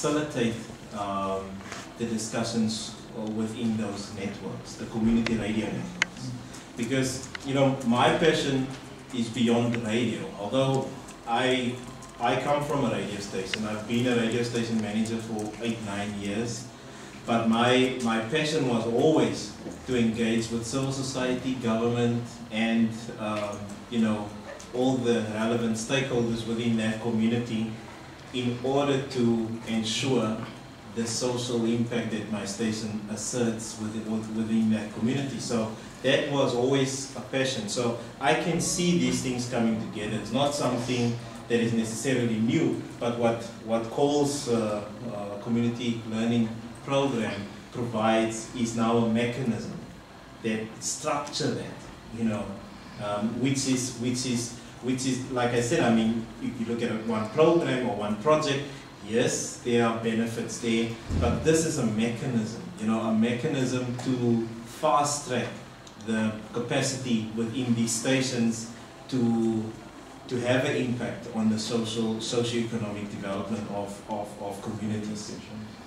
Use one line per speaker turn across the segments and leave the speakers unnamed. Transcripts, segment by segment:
facilitate the discussions within those networks, the community radio networks. Because, you know, my passion is beyond the radio. Although I come from a radio station, I've been a radio station manager for 8-9 years, but my passion was always to engage with civil society, government, and you know, all the relevant stakeholders within that community in order to ensure the social impact that my station asserts within that community. So that was always a passion. So I can see these things coming together. It's not something that is necessarily new, but what Cole's community learning program provides is now a mechanism that structure that, you know, which is like I said, I mean, if you look at one program or one project, yes, there are benefits there, but this is a mechanism, you know, a mechanism to fast track the capacity within these stations to have an impact on the socio-economic development of communities.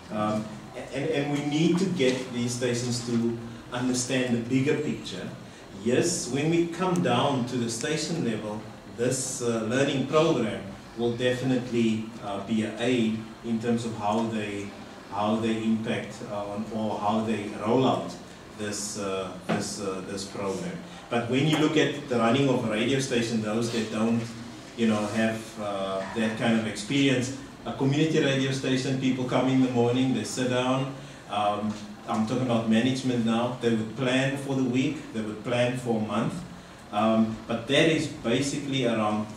And we need to get these stations to understand the bigger picture. Yes, when we come down to the station level, this learning program will definitely be an aid in terms of how they impact or how they roll out this program. But when you look at the running of a radio station, those that don't, you know, have that kind of experience, a community radio station, people come in the morning, they sit down. I'm talking about management now. They would plan for the week, they would plan for a month, but that is basically around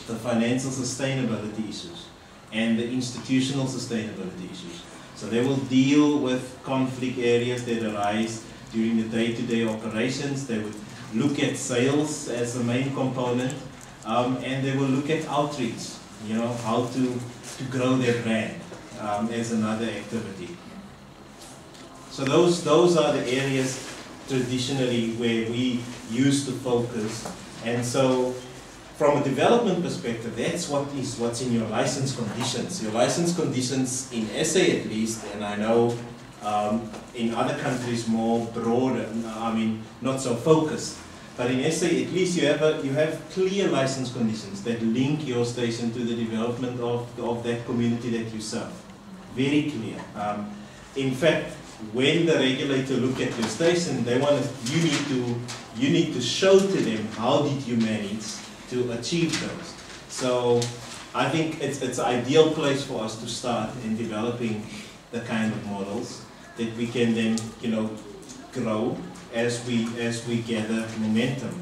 the financial sustainability issues and the institutional sustainability issues. So they will deal with conflict areas that arise during the day-to-day operations. They would look at sales as a main component, and they will look at outreach, you know, how to grow their brand as another activity. So those are the areas traditionally where we used to focus. And so from a development perspective, that's what's in your license conditions. Your license conditions in SA at least, and I know in other countries more broader, I mean not so focused. But in SA at least you have clear license conditions that link your station to the development of that community that you serve. Very clear. In fact, when the regulator look at your station, they want you need to show to them how did you manage to achieve those. So I think it's an ideal place for us to start in developing the kind of models that we can then, you know, grow as we gather momentum.